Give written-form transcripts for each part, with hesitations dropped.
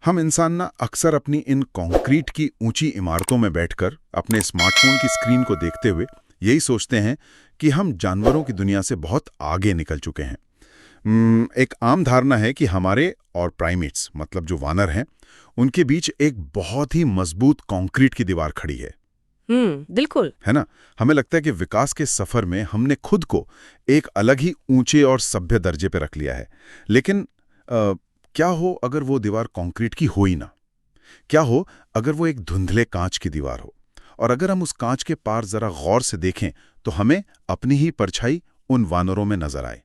हम इंसान ना अक्सर अपनी इन कंक्रीट की ऊंची इमारतों में बैठकर अपने स्मार्टफोन की स्क्रीन को देखते हुए यही सोचते हैं कि हम जानवरों की दुनिया से बहुत आगे निकल चुके हैं। एक आम धारणा है कि हमारे और प्राइमेट्स मतलब जो वानर हैं उनके बीच एक बहुत ही मजबूत कंक्रीट की दीवार खड़ी है। बिल्कुल। है ना। हमें लगता है कि विकास के सफर में हमने खुद को एक अलग ही ऊंचे और सभ्य दर्जे पर रख लिया है। लेकिन क्या हो अगर वो दीवार कंक्रीट की हो ही ना? क्या हो अगर वो एक धुंधले कांच की दीवार हो, और अगर हम उस कांच के पार जरा गौर से देखें तो हमें अपनी ही परछाई उन वानरों में नजर आए।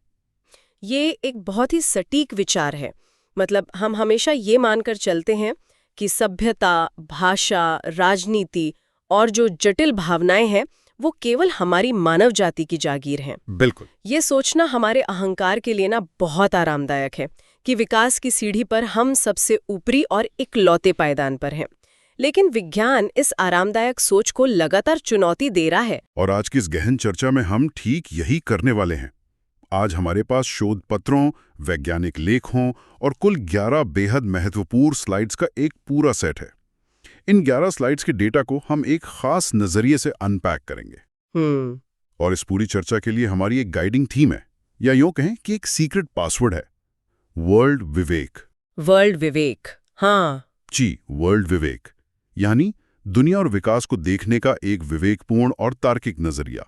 ये एक बहुत ही सटीक विचार है। मतलब हम हमेशा ये मानकर चलते हैं कि सभ्यता, भाषा, राजनीति और जो जटिल भावनाएं हैं वो केवल हमारी मानव जाति की जागीर हैं। बिल्कुल। ये सोचना हमारे अहंकार के लिए ना बहुत आरामदायक है कि विकास की सीढ़ी पर हम सबसे ऊपरी और इकलौते पायदान पर हैं। लेकिन विज्ञान इस आरामदायक सोच को लगातार चुनौती दे रहा है। और आज की इस गहन चर्चा में हम ठीक यही करने वाले हैं। आज हमारे पास शोध पत्रों, वैज्ञानिक लेखों और कुल 11 बेहद महत्वपूर्ण स्लाइड्स का एक पूरा सेट है। इन 11 स्लाइड्स के डेटा को हम एक खास नजरिए से अनपैक करेंगे। और इस पूरी चर्चा के लिए हमारी एक गाइडिंग थीम है, या यूं कहें कि एक सीक्रेट पासवर्ड है, वर्ल्ड विवेक। वर्ल्ड विवेक, हाँ जी, वर्ल्ड विवेक यानी दुनिया और विकास को देखने का एक विवेकपूर्ण और तार्किक नजरिया।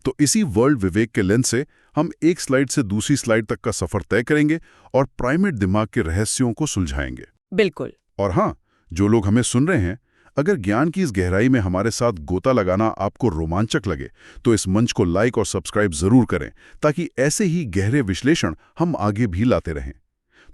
तो इसी वर्ल्ड विवेक के लेंस से हम एक स्लाइड से दूसरी स्लाइड तक का सफर तय करेंगे और प्राइमेट दिमाग के रहस्यों को सुलझाएंगे। बिल्कुल। और हाँ, जो लोग हमें सुन रहे हैं, अगर ज्ञान की इस गहराई में हमारे साथ गोता लगाना आपको रोमांचक लगे तो इस मंच को लाइक और सब्सक्राइब जरूर करें, ताकि ऐसे ही गहरे विश्लेषण हम आगे भी लाते रहें।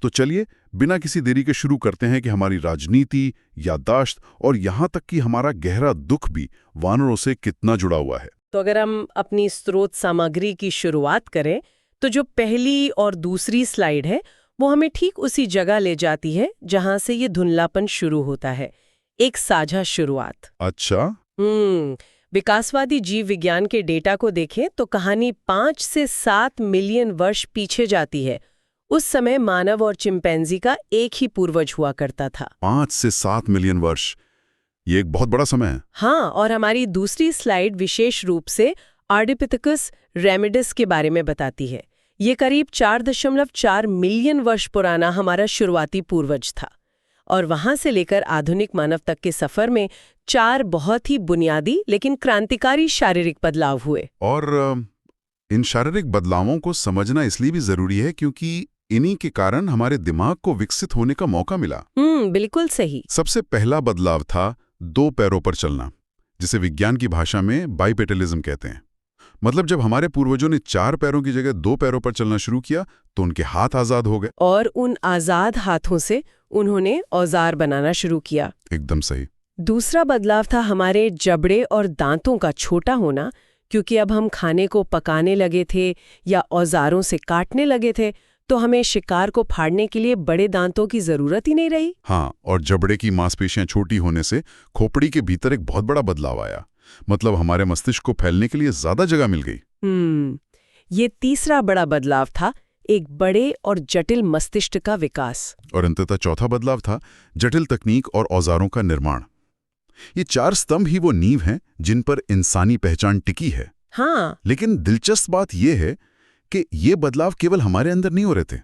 तो चलिए बिना किसी देरी के शुरू करते हैं कि हमारी राजनीति, याददाश्त और यहाँ तक कि हमारा गहरा दुख भी वानरों से कितना जुड़ा हुआ है। तो अगर हम अपनी स्रोत सामग्री की शुरुआत करें तो जो पहली और दूसरी स्लाइड है वो हमें ठीक उसी जगह ले जाती है जहां से ये धुंधलापन शुरू होता है। एक साझा शुरुआत। अच्छा। विकासवादी जीव विज्ञान के डेटा को देखें तो कहानी 5 से 7 मिलियन वर्ष पीछे जाती है। उस समय मानव और चिंपैंजी का एक ही पूर्वज हुआ करता था। 5 से 7 मिलियन वर्ष, ये एक बहुत बड़ा समय है। हाँ, और हमारी दूसरी स्लाइड विशेष रूप से आर्डिपिथेकस रेमिडिस के बारे में बताती है। ये करीब 4.4 मिलियन वर्ष पुराना हमारा शुरुआती पूर्वज था, और वहां से लेकर आधुनिक मानव तक के सफर में 4 बहुत ही बुनियादी लेकिन क्रांतिकारी शारीरिक बदलाव हुए। और इन शारीरिक बदलावों को समझना इसलिए भी जरूरी है क्योंकि इन्हीं के कारण हमारे दिमाग को विकसित होने का मौका मिला। बिल्कुल सही। सबसे पहला बदलाव था 2 पैरों पर चलना, जिसे विज्ञान की भाषा में बाइपेटलिज्म कहते हैं। मतलब जब हमारे पूर्वजों ने 4 पैरों की जगह 2 पैरों पर चलना शुरू किया तो उनके हाथ आजाद हो गए, और उन आजाद हाथों से उन्होंने औजार बनाना शुरू किया। एकदम सही। दूसरा बदलाव था हमारे जबड़े और दांतों का छोटा होना, क्योंकि अब हम खाने को पकाने लगे थे या औजारों से काटने लगे थे तो हमें शिकार को फाड़ने के लिए बड़े दांतों की जरूरत ही नहीं रही। हाँ, और जबड़े की मांसपेशियां छोटी होने से खोपड़ी के भीतर एक बहुत बड़ा बदलाव आया। मतलब हमारे मस्तिष्क को फैलने के लिए ज्यादा जगह मिल गई। ये तीसरा बड़ा बदलाव था, एक बड़े और जटिल मस्तिष्क का विकास। और अंततः चौथा बदलाव था जटिल तकनीक और औजारों का निर्माण। ये 4 स्तंभ ही वो नींव हैं जिन पर इंसानी पहचान टिकी है। हाँ। लेकिन दिलचस्प बात यह है कि ये बदलाव केवल हमारे अंदर नहीं हो रहे थे।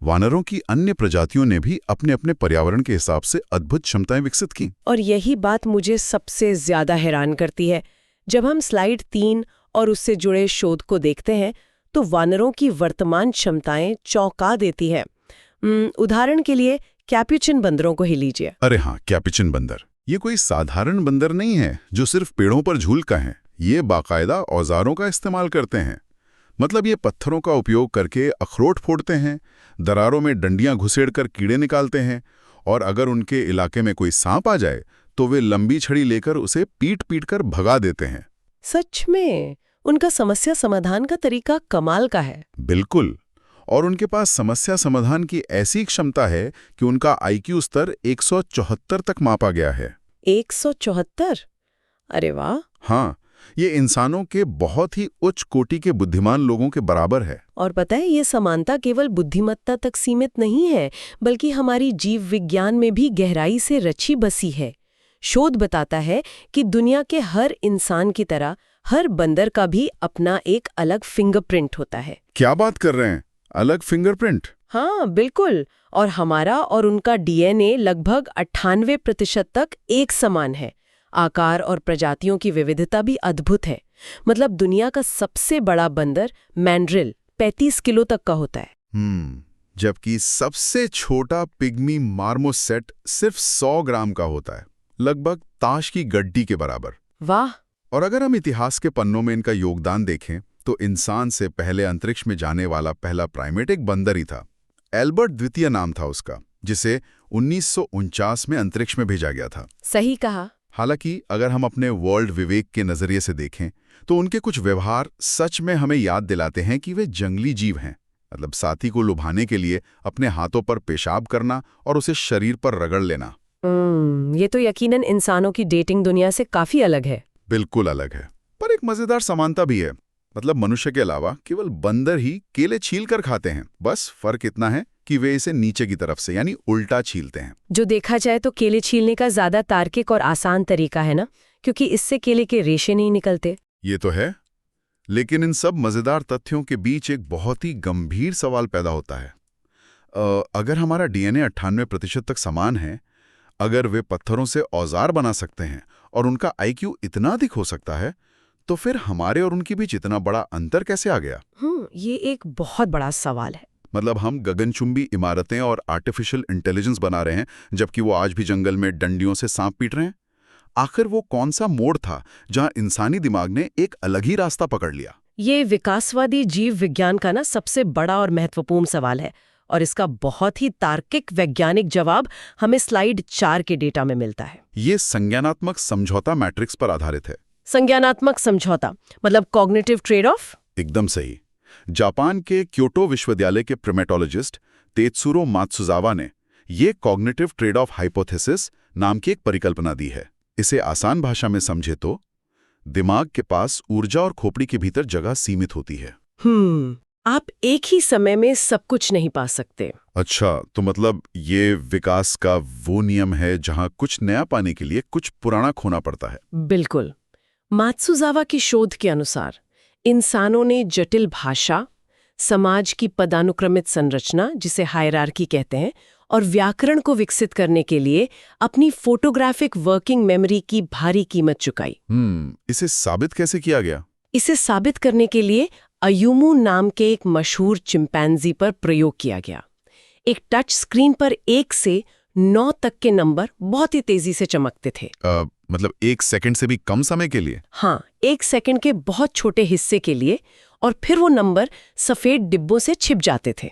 वानरों की अन्य प्रजातियों ने भी अपने अपने पर्यावरण के हिसाब से अद्भुत क्षमताएं विकसित की। और यही बात मुझे सबसे ज्यादा हैरान करती है। जब हम स्लाइड 3 और उससे जुड़े शोध को देखते हैं तो वानरों की वर्तमान क्षमताएं चौंका देती है। उदाहरण के लिए कैपुचिन बंदरों को ही लीजिए। अरे हाँ, कैपुचिन बंदर ये कोई साधारण बंदर नहीं है जो सिर्फ पेड़ों पर झूलता है। ये बाकायदा औजारों का इस्तेमाल करते हैं। मतलब ये पत्थरों का उपयोग करके अखरोट फोड़ते हैं, दरारों में डंडियां घुसेड़कर कीड़े निकालते हैं, और अगर उनके इलाके में कोई सांप आ जाए तो वे लंबी छड़ी लेकर उसे पीट कर भगा देते हैं। सच में उनका समस्या समाधान का तरीका कमाल का है। बिल्कुल। और उनके पास समस्या समाधान की ऐसी क्षमता है कि उनका IQ स्तर 174 तक मापा गया है। 174? अरे वाह। हाँ, ये इंसानों के बहुत ही उच्च कोटि के बुद्धिमान लोगों के बराबर है। और पता है, ये समानता केवल बुद्धिमत्ता तक सीमित नहीं है, बल्कि हमारी जीव विज्ञान में भी गहराई से रची बसी है। शोध बताता है कि दुनिया के हर इंसान की तरह हर बंदर का भी अपना एक अलग फिंगरप्रिंट होता है। क्या बात कर रहे हैं? अलग फिंगरप्रिंट? हाँ, बिल्कुल। और हमारा और उनका डीएनए लगभग 98% तक एक समान है। आकार और प्रजातियों की विविधता भी अद्भुत है। मतलब दुनिया का सबसे बड़ा बंदर मैंड्रिल 35 किलो तक का होता है। जबकि सबसे छोटा पिग्मी मार्मोसेट सिर्फ 100 ग्राम का होता है, लगभग ताश की गड्डी के बराबर। वाह! और अगर हम इतिहास के पन्नों में इनका योगदान देखें तो इंसान से पहले अंतरिक्ष में जाने वाला पहला प्राइमेट एक बंदर ही था। एल्बर्ट द्वितीय नाम था उसका, जिसे 1949 में अंतरिक्ष में भेजा गया था। सही कहा। हालांकि अगर हम अपने वर्ल्ड विवेक के नजरिए से देखें तो उनके कुछ व्यवहार सच में हमें याद दिलाते हैं कि वे जंगली जीव हैं। मतलब साथी को लुभाने के लिए अपने हाथों पर पेशाब करना और उसे शरीर पर रगड़ लेना। ये तो यकीनन इंसानों की डेटिंग दुनिया से काफी अलग है। बिल्कुल अलग है, पर एक मजेदार समानता भी है। मतलब मनुष्य के अलावा केवल बंदर ही केले छील कर खाते हैं। बस फर्क इतना है कि वे इसे नीचे की तरफ से यानी उल्टा छीलते हैं। जो देखा जाए तो केले छीलने का ज्यादा तार्किक और आसान तरीका है ना, क्योंकि इससे केले के रेशे नहीं निकलते। ये तो है, लेकिन इन सब मजेदार तथ्यों के बीच एक बहुत ही गंभीर सवाल पैदा होता है। अगर हमारा डीएनए 98% तक समान है, अगर वे पत्थरों से औजार बना सकते हैं और उनका आईक्यू इतना अधिक हो सकता है, तो फिर हमारे और उनके बीच इतना बड़ा अंतर कैसे आ गया? ये एक बहुत बड़ा सवाल है। मतलब हम गगनचुंबी इमारतें और आर्टिफिशियल इंटेलिजेंस बना रहे हैं, जबकि वो आज भी जंगल में डंडियों से सांप पीट रहे हैं। आखिर वो कौन सा मोड़ था जहां इंसानी दिमाग ने एक अलग ही रास्ता पकड़ लिया? ये विकासवादी जीव विज्ञान का ना सबसे बड़ा और महत्वपूर्ण सवाल है, और इसका बहुत ही तार्किक वैज्ञानिक जवाब हमें स्लाइड 4 के डेटा में मिलता है। ये संज्ञानात्मक समझौता मैट्रिक्स पर आधारित है। संज्ञानात्मक समझौता मतलब कॉग्निटिव ट्रेड ऑफ? एकदम सही। जापान के क्योटो विश्वविद्यालय के प्रिमेटोलॉजिस्ट तेत्सुरो मात्सुजावा ने ये कॉग्निटिव ट्रेड ऑफ हाइपोथेसिस नाम की एक परिकल्पना दी है। इसे आसान भाषा में समझे तो दिमाग के पास ऊर्जा और खोपड़ी के भीतर जगह सीमित होती है। आप एक ही समय में सब कुछ नहीं पा सकते। अच्छा, तो मतलब ये विकास का वो नियम है जहां कुछ नया पाने के लिए कुछ पुराना खोना पड़ता है। बिल्कुल। मात्सुजावा की शोध के अनुसार इंसानों ने जटिल भाषा, समाज की पदानुक्रमित संरचना जिसे हायरार्की कहते हैं, और व्याकरण को विकसित करने के लिए अपनी फोटोग्राफिक वर्किंग मेमोरी की भारी कीमत चुकाई। इसे साबित कैसे किया गया? इसे साबित करने के लिए अयुमू नाम के एक मशहूर चिंपैंजी पर प्रयोग किया गया। एक टच स्क्रीन पर 1 से 9 तक के नंबर बहुत ही तेजी से चमकते थे। मतलब 1 सेकंड से भी कम समय के लिए? हाँ, 1 सेकंड के बहुत छोटे हिस्से के लिए, और फिर वो नंबर सफेद डिब्बों से छिप जाते थे।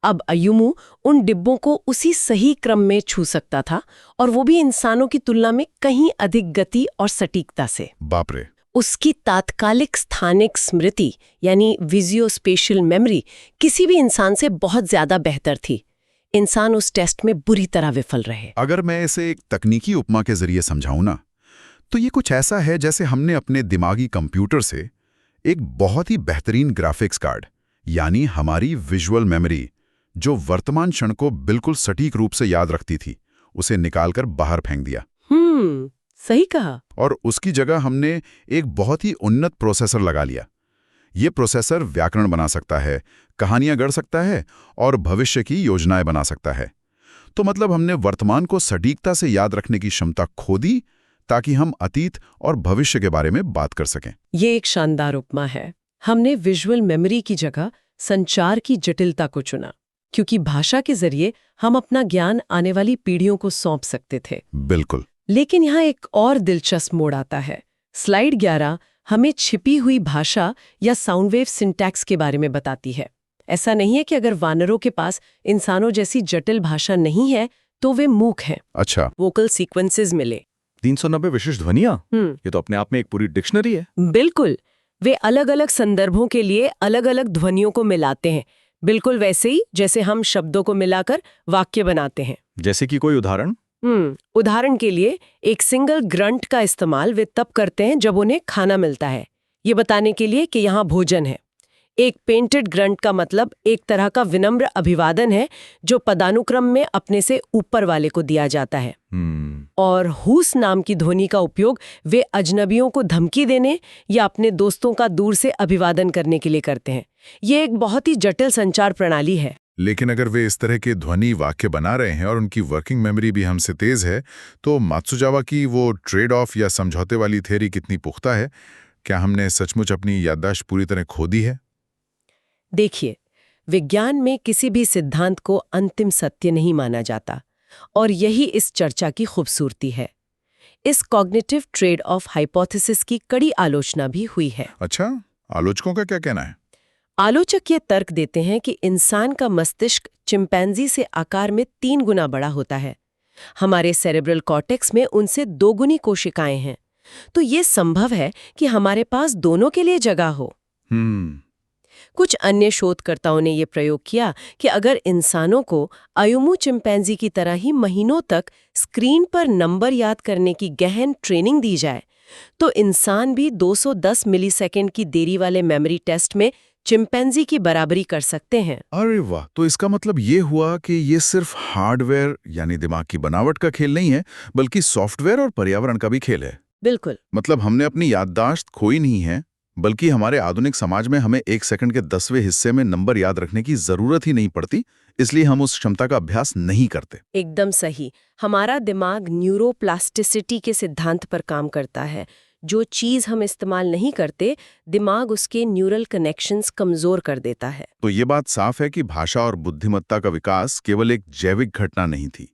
अब अयुमू उन डिब्बों को उसी सही क्रम में छू सकता था, और वो भी इंसानों की तुलना में कहीं अधिक गति और सटीकता से। बाप रे! उसकी तात्कालिक स्थानिक स्मृति यानी विजुओस्पेशियल मेमोरी किसी भी इंसान से बहुत ज्यादा बेहतर थी। इंसान उस टेस्ट में बुरी तरह विफल रहे। अगर मैं इसे एक तकनीकी उपमा के जरिए समझाऊं ना, तो ये कुछ ऐसा है जैसे हमने अपने दिमागी कंप्यूटर से एक बहुत ही बेहतरीन ग्राफिक्स कार्ड यानी हमारी विजुअल मेमोरी, जो वर्तमान क्षण को बिल्कुल सटीक रूप से याद रखती थी, उसे निकालकर बाहर फेंक दिया। सही कहा। और उसकी जगह हमने एक बहुत ही उन्नत प्रोसेसर लगा लिया। ये प्रोसेसर व्याकरण बना सकता है, कहानियां गढ़ सकता है और भविष्य की योजनाएं बना सकता है। तो मतलब हमने वर्तमान को सटीकता से याद रखने की क्षमता खो दी ताकि हम अतीत और भविष्य के बारे में बात कर सकें। ये एक शानदार उपमा है। हमने विजुअल मेमोरी की जगह संचार की जटिलता को चुना, क्योंकि भाषा के जरिए हम अपना ज्ञान आने वाली पीढ़ियों को सौंप सकते थे। बिल्कुल। लेकिन यहाँ एक और दिलचस्प मोड़ आता है। स्लाइड 11 हमें छिपी हुई भाषा या साउंड वेव सिंटैक्स के बारे में बताती है। ऐसा नहीं है कि अगर वानरों के पास इंसानों जैसी जटिल भाषा नहीं है तो वे मूक हैं। अच्छा। वोकल सीक्वेंसेस मिले 390 विशिष्ट ध्वनियां। ये तो अपने आप में एक पूरी डिक्शनरी है। बिल्कुल। वे अलग अलग संदर्भों के लिए अलग अलग ध्वनियों को मिलाते हैं, बिल्कुल वैसे ही जैसे हम शब्दों को मिलाकर वाक्य बनाते हैं। जैसे कि कोई उदाहरण? उदाहरण के लिए एक सिंगल ग्रंट का इस्तेमाल वे तब करते हैं जब उन्हें खाना मिलता है, ये बताने के लिए कि यहाँ भोजन है। एक पेंटेड ग्रंट का मतलब एक तरह का विनम्र अभिवादन है जो पदानुक्रम में अपने से ऊपर वाले को दिया जाता है। और हुस नाम की ध्वनि का उपयोग वे अजनबियों को धमकी देने या अपने दोस्तों का दूर से अभिवादन करने के लिए करते हैं। ये एक बहुत ही जटिल संचार प्रणाली है। लेकिन अगर वे इस तरह के ध्वनि वाक्य बना रहे हैं और उनकी वर्किंग मेमोरी भी हमसे तेज है, तो मात्सुजावा की वो ट्रेड ऑफ या समझौते वाली थ्योरी कितनी पुख्ता है? क्या हमने सचमुच अपनी याददाश्त पूरी तरह खो दी है? देखिए, विज्ञान में किसी भी सिद्धांत को अंतिम सत्य नहीं माना जाता, और यही इस चर्चा की खूबसूरती है। इस कॉग्निटिव ट्रेड ऑफ हाइपोथेसिस की कड़ी आलोचना भी हुई है। अच्छा, आलोचकों का क्या कहना है? आलोचक ये तर्क देते हैं कि इंसान का मस्तिष्क चिंपैंजी से आकार में 3 गुना बड़ा होता है। हमारे सेरेब्रल कॉर्टेक्स में उनसे 2 गुनी कोशिकाएं हैं, तो ये संभव है कि हमारे पास दोनों के लिए जगह हो। कुछ अन्य शोधकर्ताओं ने ये प्रयोग किया कि अगर इंसानों को अयुमू चिंपैंजी की तरह ही महीनों तक स्क्रीन पर नंबर याद करने की गहन ट्रेनिंग दी जाए, तो इंसान भी 210 मिलीसेकंड की देरी वाले मेमोरी टेस्ट में चिंपैंजी की बराबरी कर सकते हैं। अरे वाह! तो इसका मतलब ये हुआ कि ये सिर्फ हार्डवेयर यानी दिमाग की बनावट का खेल नहीं है, बल्कि सॉफ्टवेयर और पर्यावरण का भी खेल है। बिल्कुल। मतलब हमने अपनी याददाश्त खोई नहीं है, बल्कि हमारे आधुनिक समाज में हमें 1 सेकंड के 10वें हिस्से में नंबर याद रखने की जरूरत ही नहीं पड़ती, इसलिए हम उस क्षमता का अभ्यास नहीं करते। एकदम सही। हमारा दिमाग न्यूरोप्लास्टिसिटी के सिद्धांत पर काम करता है। जो चीज हम इस्तेमाल नहीं करते, दिमाग उसके न्यूरल कनेक्शंस कमजोर कर देता है। तो ये बात साफ है कि भाषा और बुद्धिमत्ता का विकास केवल एक जैविक घटना नहीं थी,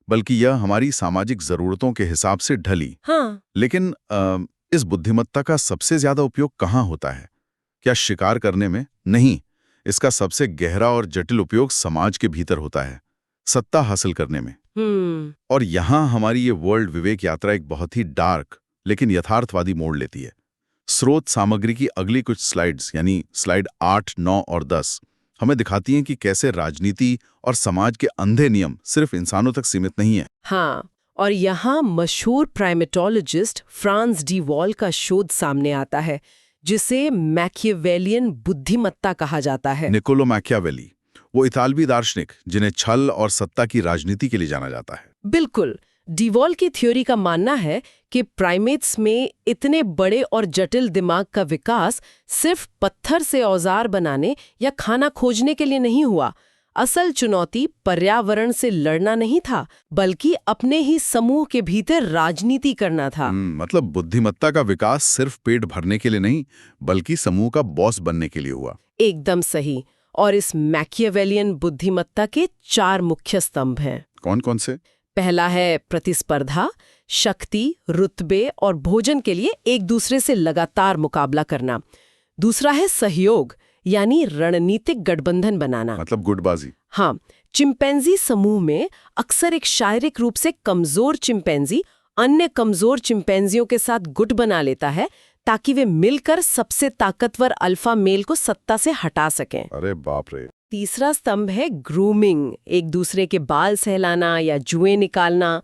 बल्कि यह हमारी सामाजिक जरूरतों के हिसाब से ढली। हाँ। लेकिन इस बुद्धिमत्ता का सबसे ज्यादा उपयोग कहाँ होता है? क्या शिकार करने में? नहीं, इसका सबसे गहरा और जटिल उपयोग समाज के भीतर होता है, सत्ता हासिल करने में। और यहाँ हमारी ये वर्ल्ड विवेक यात्रा एक बहुत ही डार्क लेकिन यथार्थवादी मोड़ लेती है। स्रोत सामग्री की अगली कुछ स्लाइड्स यानी स्लाइड 8, 9 और 10 हमें दिखाती हैं कि कैसे राजनीति और समाज के अंधे नियम सिर्फ इंसानों तक सीमित नहीं है। हाँ, और यहाँ मशहूर प्राइमेटोलॉजिस्ट फ्रांस डी वॉल का शोध सामने आता है, जिसे मैकियावेलियन बुद्धिमत्ता कहा जाता है। निकोलो मैकियावेली, वो इतालवी दार्शनिक जिन्हें छल और सत्ता की राजनीति के लिए जाना जाता है। बिल्कुल। डिवॉल की थ्योरी का मानना है कि प्राइमेट्स में इतने बड़े और जटिल दिमाग का विकास सिर्फ पत्थर से औजार बनाने या खाना खोजने के लिए नहीं हुआ। असल चुनौती पर्यावरण से लड़ना नहीं था, बल्कि अपने ही समूह के भीतर राजनीति करना था। मतलब बुद्धिमत्ता का विकास सिर्फ पेट भरने के लिए नहीं, बल्कि समूह का बॉस बनने के लिए हुआ। एकदम सही। और इस मैकियावेलियन बुद्धिमत्ता के 4 मुख्य स्तंभ हैं। कौन कौन से? पहला है प्रतिस्पर्धा, शक्ति, रुतबे और भोजन के लिए एक दूसरे से लगातार मुकाबला करना। दूसरा है सहयोग, यानी रणनीतिक गठबंधन बनाना, मतलब गुटबाजी। हाँ, चिंपैंजी समूह में अक्सर एक शारीरिक रूप से कमजोर चिंपैंजी अन्य कमजोर चिंपैंजियों के साथ गुट बना लेता है ताकि वे मिलकर सबसे ताकतवर अल्फा मेल को सत्ता से हटा सकें। अरे बाप रे। तीसरा स्तंभ है ग्रूमिंग, एक दूसरे के बाल सहलाना या जुएं निकालना।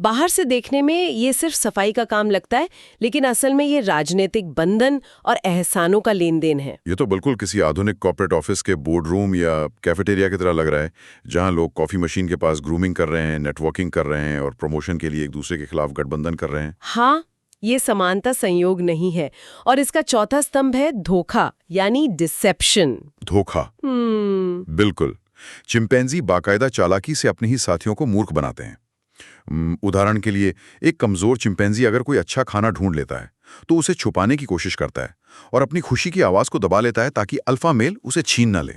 बाहर से देखने में ये सिर्फ सफाई का काम लगता है, लेकिन असल में ये राजनीतिक बंधन और एहसानों का लेन देन है। ये तो बिल्कुल किसी आधुनिक कॉर्पोरेट ऑफिस के बोर्ड रूम या कैफेटेरिया की तरह लग रहा है, जहां लोग कॉफी मशीन के पास ग्रूमिंग कर रहे हैं, नेटवर्किंग कर रहे हैं और प्रमोशन के लिए एक दूसरे के खिलाफ गठबंधन कर रहे हैं। हाँ, ये समानता संयोग नहीं है। और इसका चौथा स्तंभ है धोखा, यानी डिसेप्शन। धोखा। बिल्कुल। चिंपैंजी बाकायदा चालाकी से अपने ही साथियों को मूर्ख बनाते हैं। उदाहरण के लिए, एक कमजोर चिंपैंजी अगर कोई अच्छा खाना ढूंढ लेता है तो उसे छुपाने की कोशिश करता है और अपनी खुशी की आवाज को दबा लेता है ताकि अल्फा मेल उसे छीन न ले।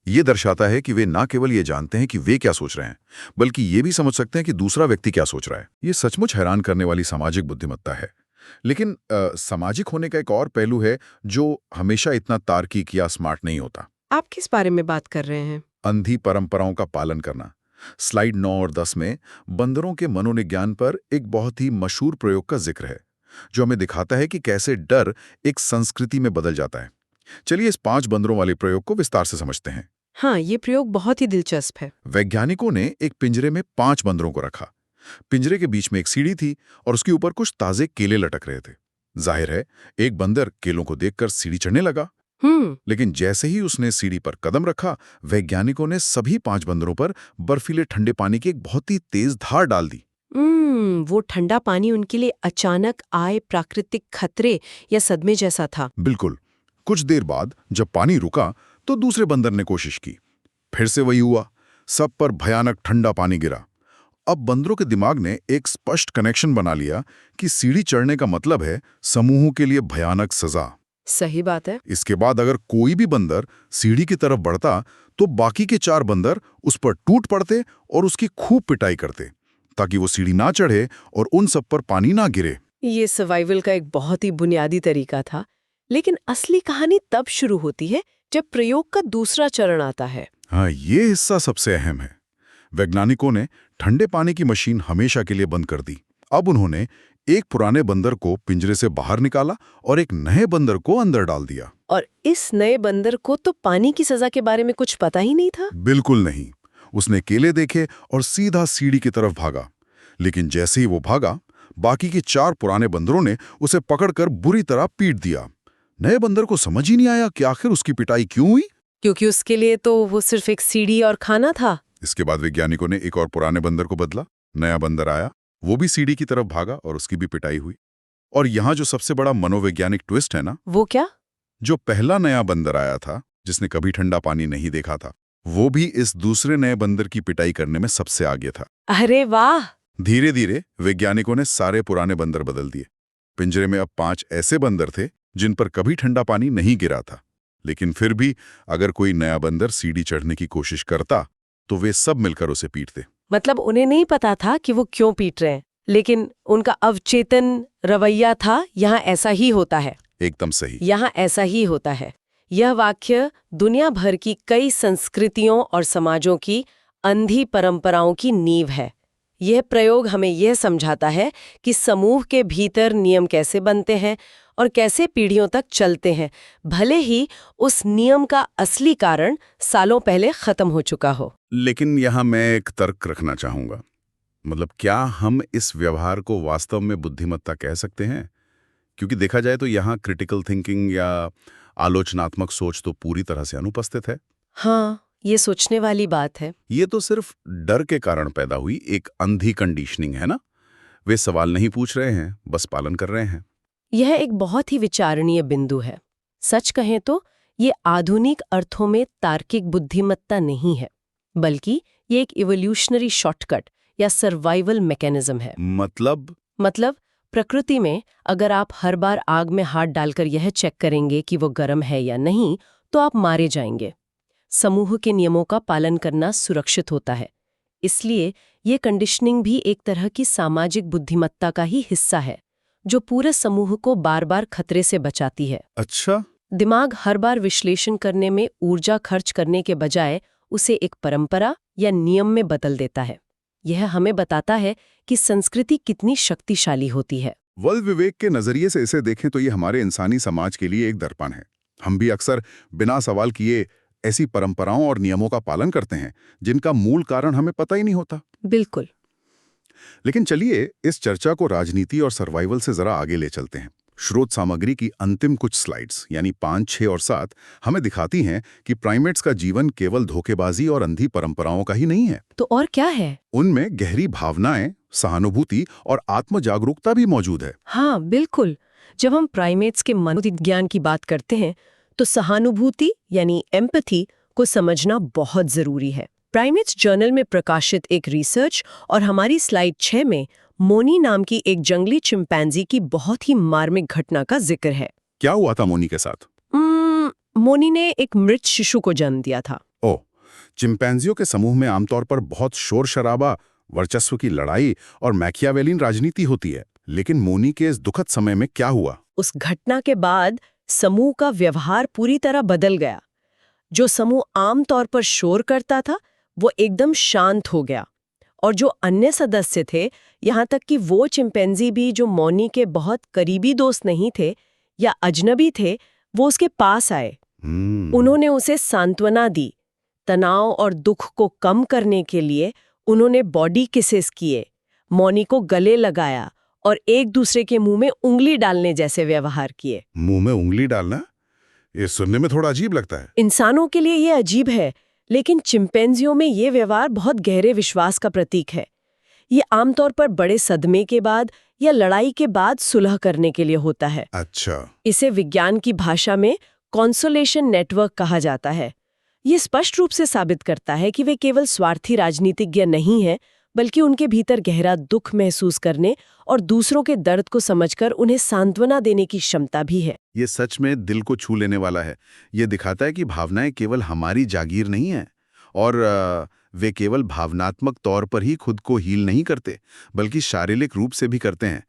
ये दर्शाता है कि वे न केवल ये जानते हैं कि वे क्या सोच रहे हैं, बल्कि ये भी समझ सकते हैं कि दूसरा व्यक्ति क्या सोच रहा है। ये सचमुच हैरान करने वाली सामाजिक बुद्धिमत्ता है। लेकिन सामाजिक होने का एक और पहलू है जो हमेशा इतना तार्किक या स्मार्ट नहीं होता। आप किस बारे में बात कर रहे हैं? अंधी परंपराओं का पालन करना। स्लाइड 9 और 10 में बंदरों के मनोविज्ञान पर एक बहुत ही मशहूर प्रयोग का जिक्र है, जो हमें दिखाता है कि कैसे डर एक संस्कृति में बदल जाता है। चलिए इस 5 बंदरों वाले प्रयोग को विस्तार से समझते हैं। हाँ, ये प्रयोग बहुत ही दिलचस्प है। वैज्ञानिकों ने एक पिंजरे में 5 बंदरों को रखा, पिंजरे के बीच में एक सीढ़ी थी और उसके ऊपर कुछ ताजे केले लटक रहे थे। जाहिर है एक बंदर केलों को देखकर सीढ़ी चढ़ने लगा। लेकिन जैसे ही उसने सीढ़ी पर कदम रखा, वैज्ञानिकों ने सभी 5 बंदरों पर बर्फीले ठंडे पानी की एक बहुत ही तेज धार डाल दी। वो ठंडा पानी उनके लिए अचानक आए प्राकृतिक खतरे या सदमे जैसा था। बिल्कुल। कुछ देर बाद जब पानी रुका तो दूसरे बंदर ने कोशिश की। फिर से वही हुआ, सब पर भयानक ठंडा पानी गिरा। अब बंदरों के दिमाग ने एक स्पष्ट कनेक्शन बना लिया कि सीढ़ी चढ़ने का मतलब है समूहों के लिए भयानक सजा। सही बात है। इसके बाद अगर कोई भी बंदर सीढ़ी की तरफ बढ़ता तो बाकी के 4 बंदर उस पर टूट पड़ते और उसकी खूब पिटाई करते ताकि वो सीढ़ी ना चढ़े और उन सब पर पानी ना गिरे। ये सर्वाइवल का एक बहुत ही बुनियादी तरीका था, लेकिन असली कहानी तब शुरू होती है जब प्रयोग का दूसरा चरण आता है। हाँ, ये हिस्सा सबसे अहम है। वैज्ञानिकों ने ठंडे पानी की मशीन हमेशा के लिए बंद कर दी। अब उन्होंने एक पुराने बंदर को पिंजरे से बाहर निकाला और एक नए बंदर को अंदर डाल दिया। और इस नए बंदर को तो पानी की सजा के बारे में कुछ पता ही नहीं था। बिल्कुल नहीं। उसने केले देखे और सीधा सीढ़ी की तरफ भागा। लेकिन जैसे ही वो भागा, बाकी के 4 पुराने बंदरों ने उसे पकड़कर बुरी तरह पीट दिया। नए बंदर को समझ ही नहीं आया कि आखिर उसकी पिटाई क्यों हुई, क्योंकि उसके लिए तो वो सिर्फ एक सीढ़ी और खाना था। इसके बाद वैज्ञानिकों ने एक और पुराने बंदर को बदला। नया बंदर आया, वो भी सीढ़ी की तरफ भागा और उसकी भी पिटाई हुई। और यहाँ जो सबसे बड़ा मनोवैज्ञानिक ट्विस्ट है ना, वो क्या? जो पहला नया बंदर आया था जिसने कभी ठंडा पानी नहीं देखा था, वो भी इस दूसरे नए बंदर की पिटाई करने में सबसे आगे था। अरे वाह! धीरे धीरे वैज्ञानिकों ने सारे पुराने बंदर बदल दिए। पिंजरे में अब 5 ऐसे बंदर थे जिन पर कभी ठंडा पानी नहीं गिरा था। लेकिन फिर भी अगर कोई नया बंदर सीढ़ी चढ़ने की कोशिश करता तो वे सब मिलकर उसे पीटते। मतलब उन्हें नहीं पता था कि वो क्यों पीट रहे हैं, लेकिन उनका अवचेतन रवैया था, यहाँ ऐसा ही होता है। एकदम सही। यहाँ ऐसा ही होता है। यह वाक्य दुनिया भर की कई संस्कृतियों और समाजों की अंधी परंपराओं की नींव है। यह प्रयोग हमें यह समझाता है कि समूह के भीतर नियम कैसे बनते हैं और कैसे पीढ़ियों तक चलते हैं, भले ही उस नियम का असली कारण सालों पहले खत्म हो चुका हो। लेकिन यहाँ मैं एक तर्क रखना चाहूँगा। मतलब क्या हम इस व्यवहार को वास्तव में बुद्धिमत्ता कह सकते हैं? क्योंकि देखा जाए तो यहाँ क्रिटिकल थिंकिंग या आलोचनात्मक सोच तो पूरी तरह से अनुपस्थित है। हाँ, ये सोचने वाली बात है। ये तो सिर्फ डर के कारण पैदा हुई एक अंधी कंडीशनिंग है ना। वे सवाल नहीं पूछ रहे हैं, बस पालन कर रहे हैं। यह एक बहुत ही विचारणीय बिंदु है। सच कहें तो ये आधुनिक अर्थों में तार्किक बुद्धिमत्ता नहीं है, बल्कि ये एक इवोल्यूशनरी शॉर्टकट या सर्वाइवल मैकेनिज्म है। मतलब प्रकृति में अगर आप हर बार आग में हाथ डालकर यह चेक करेंगे कि वो गर्म है या नहीं, तो आप मारे जाएंगे। समूह के नियमों का पालन करना सुरक्षित होता है। इसलिए ये कंडीशनिंग भी एक तरह की सामाजिक बुद्धिमत्ता का ही हिस्सा है, जो पूरे समूह को बार बार खतरे से बचाती है। अच्छा। दिमाग हर बार विश्लेषण करने में ऊर्जा खर्च करने के बजाय उसे एक परंपरा या नियम में बदल देता है। यह हमें बताता है कि संस्कृति कितनी शक्तिशाली होती है। वल्द विवेक के नजरिए से इसे देखें तो ये हमारे इंसानी समाज के लिए एक दर्पण है। हम भी अक्सर बिना सवाल किए ऐसी परंपराओं और नियमों का पालन करते हैं जिनका मूल कारण हमें पता ही नहीं होता। बिल्कुल। लेकिन चलिए इस चर्चा को राजनीति और सर्वाइवल से जरा आगे ले चलते हैं। स्रोत सामग्री की अंतिम कुछ स्लाइड्स यानी 5, 6 और 7 हमें दिखाती हैं कि प्राइमेट्स का जीवन केवल धोखेबाजी और अंधी परंपराओं का ही नहीं है। तो और क्या है? उनमें गहरी भावनाएं, सहानुभूति और आत्म जागरूकता भी मौजूद है। हाँ, बिल्कुल। जब हम प्राइमेट्स के मनोविज्ञान की बात करते हैं तो सहानुभूति यानी एम्पैथी को समझना बहुत जरूरी है। प्राइमेट्स जर्नल में प्रकाशित एक रिसर्च और हमारी स्लाइड 6 में मोनी नाम की एक जंगली चिंपैंजी की बहुत ही मार्मिक घटना का जिक्र है। क्या हुआ था मोनी के साथ? मोनी ने एक मृत शिशु को जन्म दिया था। ओह, चिंपैंजियों के समूह में आमतौर पर बहुत शोर शराबा, वर्चस्व की लड़ाई और मैकियावेलिन राजनीति होती है। लेकिन मोनी के इस दुखद समय में क्या हुआ? उस घटना के बाद समूह का व्यवहार पूरी तरह बदल गया। जो समूह आमतौर पर शोर करता था वो एकदम शांत हो गया, और जो अन्य सदस्य थे, यहाँ तक कि वो चिंपैंजी भी जो मोनी के बहुत करीबी दोस्त नहीं थे या अजनबी थे, वो उसके पास आए। उन्होंने उसे सांत्वना दी। तनाव और दुख को कम करने के लिए उन्होंने बॉडी किसेस किए, मौनी को गले लगाया और एक दूसरे के मुंह में उंगली डालने जैसे व्यवहार किए। मुंह में उंगली डालना, ये सुनने में थोड़ा अजीब लगता है। इंसानों के लिए ये अजीब है, लेकिन चिंपैंजियों में ये व्यवहार बहुत गहरे विश्वास का प्रतीक है। ये आमतौर पर बड़े सदमे के बाद या लड़ाई के बाद सुलह करने के लिए होता है। अच्छा। इसे विज्ञान की भाषा में कॉन्सोलेशन नेटवर्क कहा जाता है। ये स्पष्ट रूप से साबित करता है कि वे केवल स्वार्थी राजनीतिज्ञ नहीं हैं, बल्कि उनके भीतर गहरा दुख महसूस करने और दूसरों के दर्द को समझकर उन्हें सांत्वना देने की क्षमता भी है। ये सच में दिल को छू लेने वाला है। ये दिखाता है कि भावनाएं केवल हमारी जागीर नहीं हैं और वे केवल भावनात्मक तौर पर ही खुद को हील नहीं करते, बल्कि शारीरिक रूप से भी करते हैं।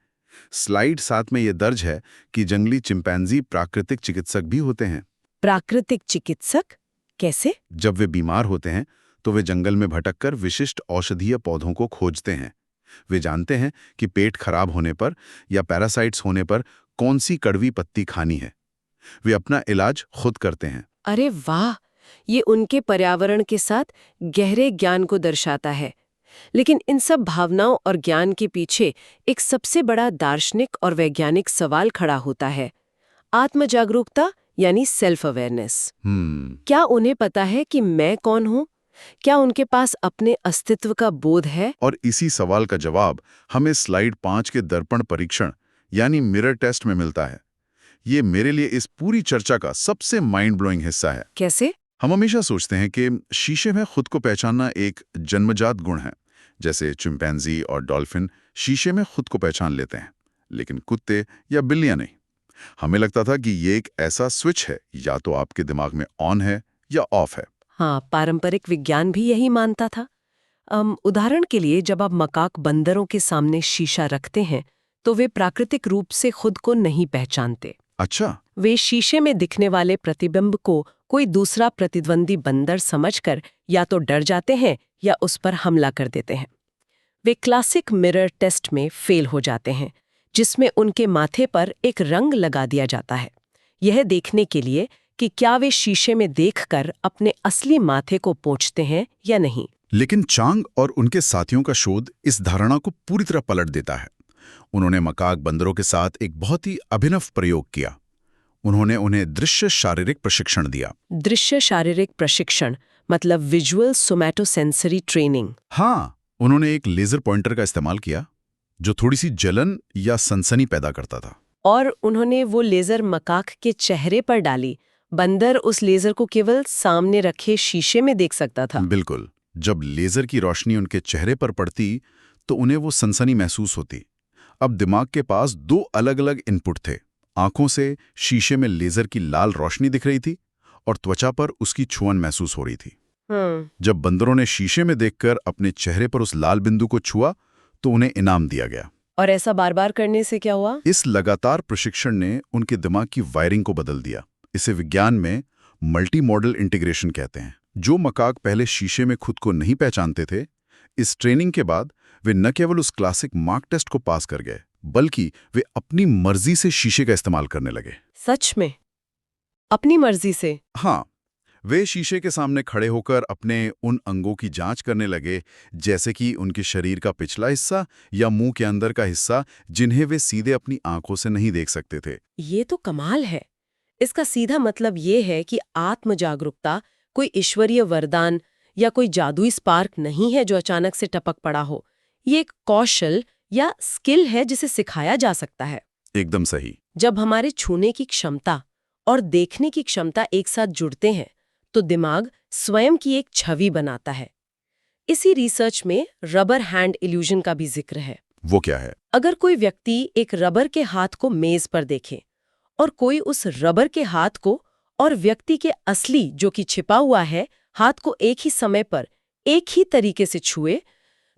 स्लाइड 7 में ये दर्ज है कि जंगली चिंपैंजी प्राकृतिक चिकित्सक भी होते हैं। प्राकृतिक चिकित्सक कैसे? जब वे बीमार होते हैं तो वे जंगल में भटककर विशिष्ट औषधीय पौधों को खोजते हैं। वे जानते हैं कि पेट खराब होने पर या पैरासाइट्स होने पर कौन सी कड़वी पत्ती खानी है। वे अपना इलाज खुद करते हैं। अरे वाह, ये उनके पर्यावरण के साथ गहरे ज्ञान को दर्शाता है। लेकिन इन सब भावनाओं और ज्ञान के पीछे एक सबसे बड़ा दार्शनिक और वैज्ञानिक सवाल खड़ा होता है, आत्मजागरूकता यानी सेल्फ अवेयरनेस। क्या उन्हें पता है कि मैं कौन हूं? क्या उनके पास अपने अस्तित्व का बोध है? और इसी सवाल का जवाब हमें स्लाइड 5 के दर्पण परीक्षण यानी मिरर टेस्ट में मिलता है। ये मेरे लिए इस पूरी चर्चा का सबसे माइंड ब्लोइंग हिस्सा है। कैसे? हम हमेशा सोचते हैं कि शीशे में खुद को पहचानना एक जन्मजात गुण है, जैसे चिंपैंजी और डॉल्फिन शीशे में खुद को पहचान लेते हैं, लेकिन कुत्ते या बिल्लियां नहीं। हमें लगता था कि ये एक ऐसा स्विच है, या तो आपके दिमाग में ऑन है या ऑफ है। हाँ, पारंपरिक विज्ञान भी यही मानता था। उदाहरण के लिए, जब आप मकाक बंदरों के सामने शीशा रखते हैं तो वे प्राकृतिक रूप से खुद को नहीं पहचानते। अच्छा। वे शीशे में दिखने वाले प्रतिबिंब को कोई दूसरा प्रतिद्वंदी बंदर समझकर या तो डर जाते हैं या उस पर हमला कर देते हैं। वे क्लासिक मिरर टेस्ट में फेल हो जाते हैं, जिसमें उनके माथे पर एक रंग लगा दिया जाता है, यह देखने के लिए कि क्या वे शीशे में देखकर अपने असली माथे को पोंछते हैं या नहीं। लेकिन चांग और उनके साथियों का शोध इस धारणा को पूरी तरह पलट देता है। उन्होंने मकाक बंदरों के साथ एक बहुत ही अभिनव प्रयोग किया। उन्होंने उन्हें दृश्य शारीरिक प्रशिक्षण दिया। दृश्य शारीरिक प्रशिक्षण मतलब विजुअल सोमैटोसेंसरी ट्रेनिंग। हाँ, उन्होंने एक लेजर पॉइंटर का इस्तेमाल किया जो थोड़ी सी जलन या सनसनी पैदा करता था, और उन्होंने वो लेजर मकाक के चेहरे पर डाली। बंदर उस लेजर को केवल सामने रखे शीशे में देख सकता था। बिल्कुल। जब लेजर की रोशनी उनके चेहरे पर पड़ती तो उन्हें वो सनसनी महसूस होती। अब दिमाग के पास 2 अलग-अलग इनपुट थे। आंखों से शीशे में लेजर की लाल रोशनी दिख रही थी और त्वचा पर उसकी छुअन महसूस हो रही थी। जब बंदरों ने शीशे में देखकर अपने चेहरे पर उस लाल बिंदु को छुआ तो उन्हें इनाम दिया गया। और ऐसा बार बार करने से क्या हुआ? इस लगातार प्रशिक्षण ने उनके दिमाग की वायरिंग को बदल दिया। इसे विज्ञान में मल्टी मॉडल इंटीग्रेशन कहते हैं। जो मकाक पहले शीशे में खुद को नहीं पहचानते थे, इस ट्रेनिंग के बाद वे न केवल उस क्लासिक मार्क टेस्ट को पास कर गए, बल्कि वे अपनी मर्जी से शीशे का इस्तेमाल करने लगे। सच में? अपनी मर्जी से? हाँ, वे शीशे के सामने खड़े होकर अपने उन अंगों की जांच करने लगे, जैसे कि उनके शरीर का पिछला हिस्सा या मुंह के अंदर का हिस्सा, जिन्हें वे सीधे अपनी आंखों से नहीं देख सकते थे। ये तो कमाल है। इसका सीधा मतलब ये है कि आत्म जागरूकता कोई ईश्वरीय वरदान या कोई जादुई स्पार्क नहीं है जो अचानक से टपक पड़ा हो। ये एक कौशल या स्किल है जिसे सिखाया जा सकता है। एकदम सही। जब हमारे छूने की क्षमता और देखने की क्षमता एक साथ जुड़ते हैं तो दिमाग स्वयं की एक छवि बनाता है। इसी रिसर्च में रबर हैंड इल्यूजन का भी जिक्र है। वो क्या है? अगर कोई व्यक्ति एक रबर के हाथ को मेज पर देखे और कोई उस रबर के हाथ को और व्यक्ति के असली जो कि छिपा हुआ है हाथ को एक ही समय पर एक ही तरीके से छुए,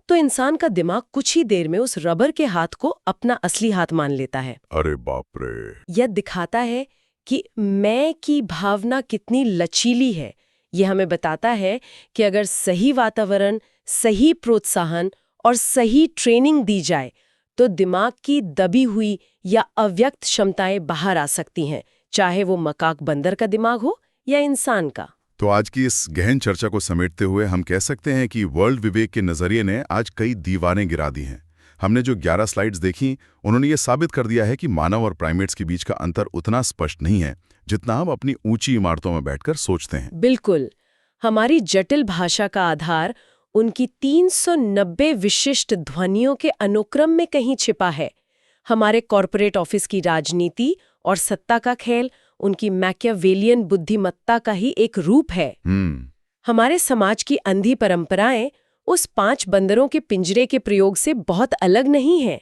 तो इंसान का दिमाग कुछ ही देर में उस रबर के हाथ को अपना असली हाथ मान लेता है। अरे बाप रे! यह दिखाता है कि मैं की भावना कितनी लचीली है। यह हमें बताता है कि अगर सही वातावरण, सही प्रोत्साहन और सही ट्रेनिंग दी जाए तो दिमाग की दबी हुई या अव्यक्त क्षमताएं बाहर आ सकती हैं, चाहे वो मकाक बंदर का दिमाग हो या इंसान का। तो आज की इस गहन चर्चा को समेटते हुए हम कह सकते हैं कि वर्ल्ड विवेक के नजरिए ने आज कई दीवारें गिरा दी हैं। हमने जो 11 स्लाइड्स देखी, उन्होंने ये साबित कर दिया है कि मानव और प्राइमेट्स के बीच का अंतर उतना स्पष्ट नहीं है जितना हम अपनी ऊंची इमारतों में बैठकर सोचते हैं। बिल्कुल। हमारी जटिल भाषा का आधार उनकी 390 विशिष्ट ध्वनियों के अनुक्रम में कहीं छिपा है। हमारे कॉरपोरेट ऑफिस की राजनीति और सत्ता का खेल उनकी मैकियावेलियन बुद्धिमत्ता का ही एक रूप है। हमारे समाज की अंधी परंपराएं उस 5 बंदरों के पिंजरे के प्रयोग से बहुत अलग नहीं है,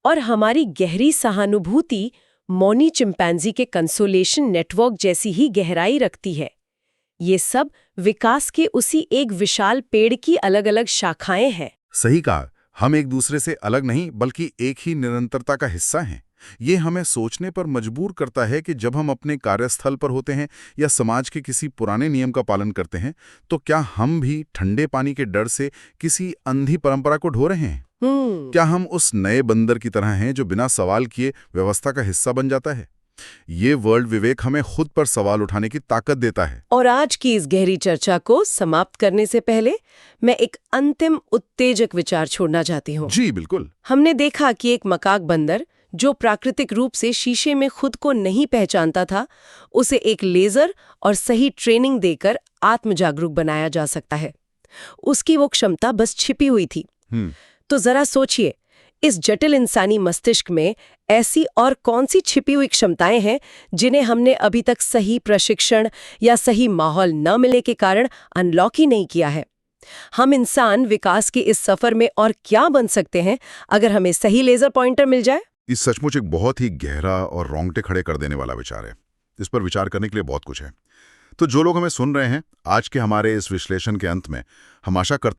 और हमारी गहरी सहानुभूति मौनी चिंपैंजी के कंसोलेशन नेटवर्क जैसी ही गहराई रखती है। ये सब विकास के उसी एक विशाल पेड़ की अलग-अलग शाखाएं हैं। सही कहा, हम एक दूसरे से अलग नहीं बल्कि एक ही निरंतरता का हिस्सा हैं। ये हमें सोचने पर मजबूर करता है कि जब हम अपने कार्यस्थल पर होते हैं या समाज के किसी पुराने नियम का पालन करते हैं, तो क्या हम भी ठंडे पानी के डर से किसी अंधी परंपरा को ढो रहे हैं? क्या हम उस नए बंदर की तरह हैं जो बिना सवाल किए व्यवस्था का हिस्सा बन जाता है? ये वर्ल्ड विवेक हमें खुद पर सवाल उठाने की ताकत देता है। और आज की इस गहरी चर्चा को समाप्त करने से पहले मैं एक अंतिम उत्तेजक विचार छोड़ना चाहती हूँ। जी बिल्कुल। हमने देखा कि एक मकाक बंदर जो प्राकृतिक रूप से शीशे में खुद को नहीं पहचानता था, उसे एक लेजर और सही ट्रेनिंग देकर आत्मजागरूक बनाया जा सकता है। उसकी वो क्षमता बस छिपी हुई थी। तो जरा सोचिए, इस जटिल इंसानी मस्तिष्क में ऐसी और कौन सी छिपी हुई क्षमताएं हैं जिन्हें हमने अभी तक सही प्रशिक्षण या सही माहौल न मिलने के कारण अनलॉक ही नहीं किया है। हम इंसान विकास के इस सफर में और क्या बन सकते हैं अगर हमें सही लेजर पॉइंटर मिल जाए? इस सचमुच एक बहुत ही गहरा और रोंगटे खड़े कर देने वाला विचार है। इस पर विचार करने के लिए बहुत कुछ है। तो जो लोग हमें सुन रहे हैं, आज के हमारे इस विश्लेषण के अंत में हम आशा करते